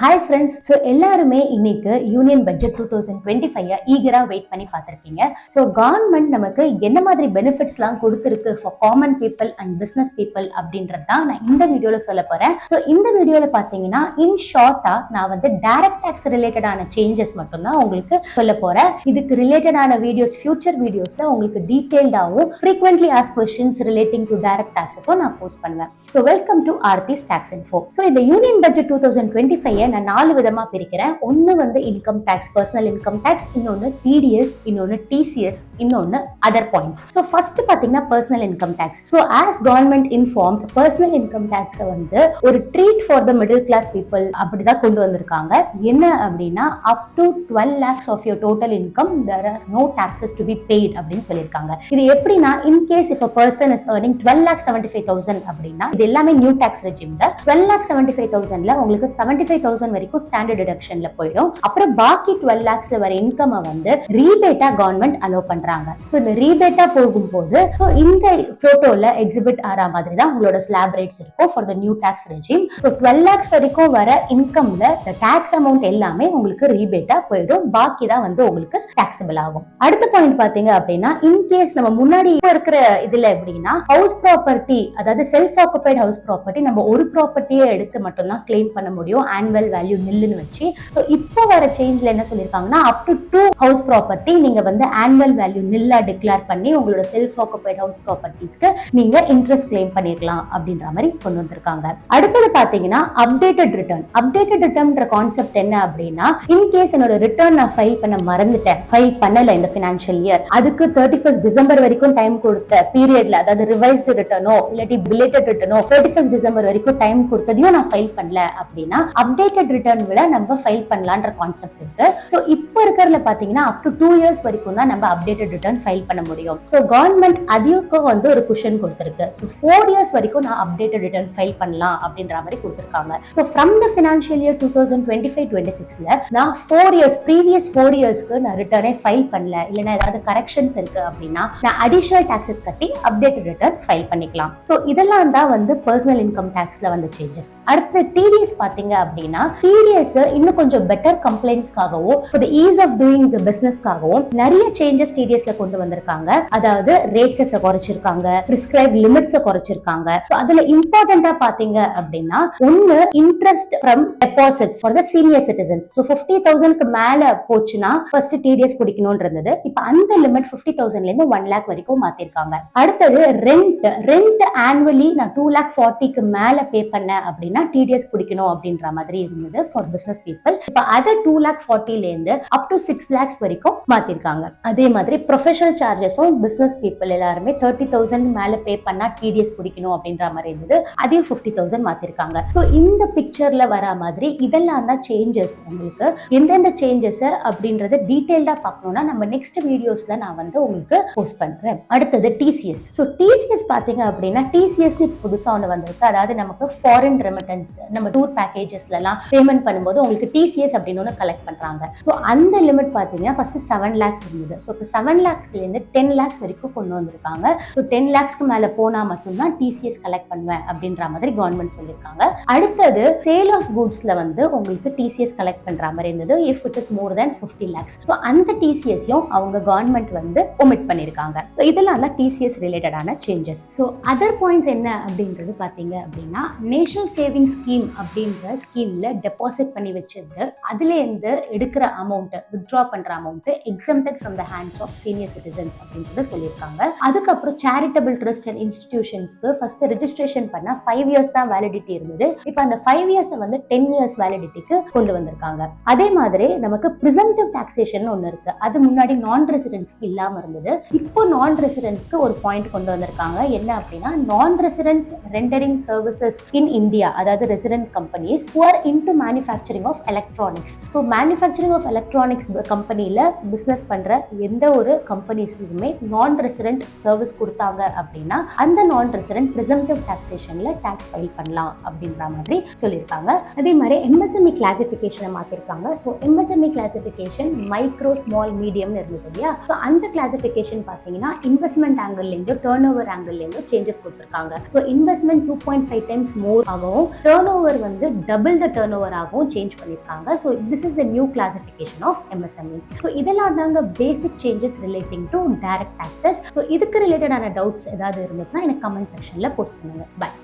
Hi friends. So எல்லாருமே இன்னைக்கு union budget 2025 ஈகரா wait பண்ணி பார்த்துருப்பீங்க. ஸோ கவர்மெண்ட் நமக்கு என்ன மாதிரி பெனிஃபிட்ஸ்லாம் கொடுத்துருக்கு for common people and business people அப்படின்றது தான் நான் இந்த வீடியோவில் சொல்ல போகிறேன். ஸோ இந்த வீடியோவில் பார்த்தீங்கன்னா இன் ஷார்ட்டாக நான் வந்து டைரக்ட் டேக்ஸ் ரிலேட்டடான சேஞ்சஸ் மட்டும்தான் உங்களுக்கு சொல்ல போகிறேன். இதுக்கு ரிலேட்டடான வீடியோஸ் ஃபியூச்சர் வீடியோஸில் உங்களுக்கு டீட்டெயில்டாகவும் frequently asked questions relating to direct டேக்ஸஸும் நான் போஸ்ட் பண்ணுவேன். So welcome to Aarthi's tax info. So இந்த யூனியன் பட்ஜெட் 2025 நான் 4 விதமா பிரிக்கிறேன். ஒன்னு வந்து income tax, personal income tax, இன்னொன்னு டிடிஎஸ், இன்னொன்னு டிசிஎஸ், இன்னொன்னு அதர் பாயிண்ட்ஸ். சோ ஃபர்ஸ்ட் பாத்தீங்கன்னா personal income tax. So as government informed, personal income tax வந்து ஒரு treat for the middle class people அப்படிதான் கொண்டு வந்திருக்காங்க. என்ன அப்படின்னா அப் to 12 lakhs of your total income there are no taxes to be paid அப்படின்னு சொல்லியிருக்காங்க. இது எப்படின்னா in case if a person is earning 12,75,000 அப்படின்னா இது எல்லாமே நியூ டாக்ஸ் ரெஜிம் தான். 12,75,000ல உங்களுக்கு 75,000 வரைக்கும் ஸ்டாண்டர்ட் டிடக்ஷன்ல போயிடும். அப்புறம் பாக்கி 12 lakhs வர இன்கம் வந்து ரீபேட்டா கவர்மெண்ட் அலோ பண்றாங்க. சோ இந்த ரீபேட்டா போகும்போது சோ இந்த போட்டோல எக்ஸிபிட் ஆற மாதிரி தான் உங்களோட ஸ்லாப் ரேட்ஸ் இருக்கும் for the new tax regime. So 12 lakhs வரைக்கும் வர இன்கம்ல the tax amount எல்லாமே உங்களுக்கு ரீபேட்டா போயிடும். பாக்கி தான் வந்து உங்களுக்கு டாக்ஸபிள் ஆகும். அடுத்த பாயிண்ட் பாத்தீங்க அப்படின்னா இன் கேஸ் நம்ம முன்னாடி இருக்கிற இதுல எப்படின்னா ஹவுஸ் ப்ராப்பர்ட்டி, அதாவது செல்ஃப் ஆக்குபைட் ஹவுஸ் ப்ராப்பர்ட்டி, நம்ம ஒரு ப்ராப்பர்ட்டியை எடுத்து மட்டும் தான் கிளைம் பண்ண முடியும் ஆனுவல் வேல்யூ நில்லுன்னு வச்சு. சோ இப்போ வர சேஞ்ச்ல என்ன சொல்லிருக்காங்கன்னா அப் டு 2 ஹவுஸ் ப்ராப்பர்ட்டி நீங்க வந்து ஆனுவல் வேல்யூ நில்லா டிக்ளேர் பண்ணி உங்களோட செல்ஃப் ஆக்குபைட் ஹவுஸ் ப்ராப்பர்ட்டிஸ்க்கு நீங்க இன்ட்ரெஸ்ட் கிளைம் பண்ணிக்கலாம் அப்படின்ற மாதிரி கொண்டு வந்திருக்காங்க. அடுத்தது பாத்தீங்கன்னா அப்டேட்டட் ரிட்டர்ன். அப்டேட்டட் ரிட்டர்ன்ற கான்செப்ட் என்ன அப்படின்னா இன் கேஸ் என்னோட ரிட்டர்ன் நான் ஃபைல் பண்ண மறந்துட்டேன், ஃபைல் பண்ணல இந்த ஃபினான்ஷியல் இயர், அதுக்கு 31st டிசம்பர் வரைக்கும் டைம் கொடுத்த பீரியட்ல, அதாவது ரிவைஸ்டு ரிட்டர்னோ இல்லாட்டி பிலேட்டட் ரிட்டர்னோ 31st டிசம்பர் வரைக்கும் டைம் கொடுத்ததையும் நான் ஃபைல் பண்ணல அப்படின்னா அப்டேட்டட் ரிட்டர்ன் விட நம்ம ஃபைல் பண்ணலான்ற கான்செப்ட் இருக்கு. சோ இப்போ இருக்கிறதுல பாத்தீங்கன்னா அப் டு 2 years வரைக்கும் தான் நம்ம அப்டேட்டட் ரிட்டர்ன் ஃபைல் பண்ண முடியும். சோ கவர்மெண்ட் அதுக்கும் வந்து ஒரு குஷன் கொடுத்திருக்கு. சோ 4 years வரைக்கும் நான் அப்டேட்டட் ரிட்டர்ன் ஃபைல் பண்ணலாம் அப்படின்ற மாதிரி கொடுத்திருக்காங்க. So from the financial year 2025-26ல நான் 4 years ப்ரீவியஸ் 4 yearsக்கு நான் ரிட்டர்னே ஃபைல் பண்ணல, இல்லனா ஏதாவது கரெக்ஷன்ஸ் இருக்கு அப்படின்னா நான் அடிஷனல் டாக்ஸஸ் கட்டி அப்டேட்டட் ரிட்டர்ன் ஃபைல் பண்ணிக்கலாம். சோ இதெல்லாம் தான் வந்து பர்சனல் இன்கம் டாக்ஸ்ல வந்து சேஞ்சஸ். அடுத்து டிடிஎஸ் பாத்தீங்க அப்படின்னா டிடிஎஸ் இன்னும் கொஞ்சம் பெட்டர் கம்ப்ளைண்ட்ஸ்க்காகவும் for the ease of doing the பிசினஸ்க்காகவும் நிறைய சேஞ்சஸ் டிடிஎஸ்ல கொண்டு வந்திருக்காங்க. அதாவது ரேட்ஸை குறைச்சிருக்காங்க, பிரிஸ்கிரைப் லிமிட்ஸை குறைச்சிருக்காங்க. சோ அதுல இம்பார்ட்டண்டா பாத்தீங்க அப்படின்னா ஒன்னு interest from deposits for the senior citizens. So 50,000க்கு மேல போச்சுன்னா ஃபர்ஸ்ட் டிடிஎஸ் பிடிக்கணும்னு இருந்தது. இப்போ அந்த லிமிட் 50,000ல இருந்து 1 lakh வரைக்கும் மாத்திருக்காங்க. அடுத்தது ரெண்ட் ஆனுவலி நான் 2,40,000க்கு மேல பே பண்ண அப்படின்னா டிடிஎஸ் பிடிக்கணும் அப்படின்ற மாதிரி இருந்தது ஃபார் பிசினஸ் பீப்புள். இப்ப அதை 2,40,000ல இருந்து அப் டு 6 lakhs வரைக்கும் மாத்திருக்காங்க. அதே மாதிரி ப்ரொஃபஷனல் சார்ஜஸும் பிசினஸ் பீப்புள் எல்லாருமே 30,000 மேல பே பண்ணா டிடிஎஸ் பிடிக்கணும் அப்படின்ற மாதிரி இருந்தது. அதையும் 50,000 மாத்திருக்காங்க. சோ இந்த பிக்சர்ல வர மாதிரி இதெல்லாம் தான் சேஞ்சஸ். உங்களுக்கு எந்தெந்த சேஞ்சஸ் அப்படின்றத டீடைல்டா பார்க்கணும்னா நம்ம நெக்ஸ்ட் வீடியோஸ்ல நான் வந்து உங்களுக்கு போஸ்ட் பண்றேன். அடுத்தது டிசிஎஸ். சோ டிசிஎஸ் பாத்தீங்க அப்படின்னா டிசிஎஸ் புதுசா ஒன்று வந்திருக்கு. அதாவது நமக்கு ஃபாரின் ரெமிட்டன்ஸ், நம்ம டூர் பேக்கேஜஸ்ல எல்லாம் பேமெண்ட் பண்ணும்போது உங்களுக்கு டிசிஎஸ் அப்படின்னு ஒன்று கலெக்ட் பண்றாங்க. ஸோ அந்த லிமிட் பார்த்தீங்கன்னா ஃபர்ஸ்ட் 7 lakhs இருந்தது. ஸோ இப்போ 7 lakhsல இருந்து 10 lakhs வரைக்கும் கொண்டு வந்திருக்காங்க. ஸோ 10 lakhsக்கு மேல போனா மட்டும்தான் டிசிஎஸ் கலெக்ட் பண்ணுவேன் அப்படின்ற மாதிரி கவர்மெண்ட் சொல்லியிருக்காங்க. அடுத்தது சேல் ஆஃப் குட்ஸ்ல வந்து உங்களுக்கு டிசிஎஸ் கலெக்ட் பண்ற மாதிரி இருந்தது if it is more then 50 lakhs. So அந்த டிசிஎஸ்யும் அவங்க கவர்மெண்ட் வந்து ஒமிட் பண்ணியிருக்காங்க. ஸோ இதெல்லாம் தான் டிசிஎஸ் ரிலேட்டடான சேஞ்சஸ். ஸோ அதர் பாயிண்ட்ஸ் என்ன அப்படின்றது பார்த்தீங்க அப்படின்னா நேஷனல் சேவிங் ஸ்கீம் அப்படின்ற ஸ்கீம்ல டெபாசிட் பண்ணி வச்சிருந்து அதுல இருந்து எடுக்கிற அமௌண்ட், வித்ட்ரா பண்ற amount exempted from the hands of senior citizens அப்படின்றத சொல்லியிருக்காங்க. அதுக்கப்புறம் சேரிட்டபிள் ட்ரஸ்ட் அண்ட் இன்ஸ்டிடியூஷன்ஸ்க்கு ஃபர்ஸ்ட் ரெஜிஸ்ட்ரேஷன் பண்ண 5 years தான் வேலிடிட்டி இருந்தது. இப்போ அந்த 5 years வந்து 10 years வேலிடிட்டிக்கு கொண்டு வந்திருக்காங்க. அதே மாதிரி நமக்கு பிரிசம்டிவ் டாக்ஸேஷன் ஒன்று இருக்கு. அது முன்னாடி நான் ரெசிடென்ட்ஸ்க்கு இல்லாம இருந்தது. இப்போ நான் ரெசிடென்ட்ஸ்க்கு ஒரு பாயிண்ட் கொண்டு வந்திருக்காங்க. என்ன அப்படின்னா non residents rendering services in India, அதாவது resident companies who are into manufacturing of electronics. So manufacturing of electronics கம்பெனில பிசினஸ் பண்ற எந்த ஒரு கம்பெனிஸ்லயுமே நான் ரெசிடென்ட் சர்வீஸ் கொடுத்தாங்க அப்படின்னா அந்த நான் ரெசிடென்ட் பிரிசம்டிவ் டாக்ஸேஷன்ல டாக்ஸ் ஃபைல் பண்ணலாம் அப்படின்ற மாதிரி சொல்லியிருக்காங்க. அதே மாதிரி எம்எஸ்எம்இ கிளாசிஃபிகேஷனை மாத்திருக்காங்க. So MSME classification micro, small, medium இருந்தது இல்லையா? ஸோ அந்த கிளாசிஃபிகேஷன் பார்த்தீங்கன்னா இன்வெஸ்ட்மெண்ட் ஆங்கிள்லேருந்து டர்ன் ஓவர் ஆங்கிள்லேருந்து சேஞ்சஸ் கொடுத்துருக்காங்க. ஸோ இன்வெஸ்ட்மெண்ட் 2.5 times மோர் ஆகும், டர்ன் ஓவர் வந்து டபுள் த டர்ன் டர்ன் ஆகவும் சேஞ்ச் பண்ணியிருக்காங்க. So this is the new classification of MSME. So இதெல்லாம் தாங்க basic changes relating to direct taxes. So இதுக்கு ரிலேட்டடான டவுட்ஸ் ஏதாவது இருந்ததுன்னா எனக்கு கமெண்ட் செக்ஷனில் போஸ்ட் பண்ணுங்க. பை.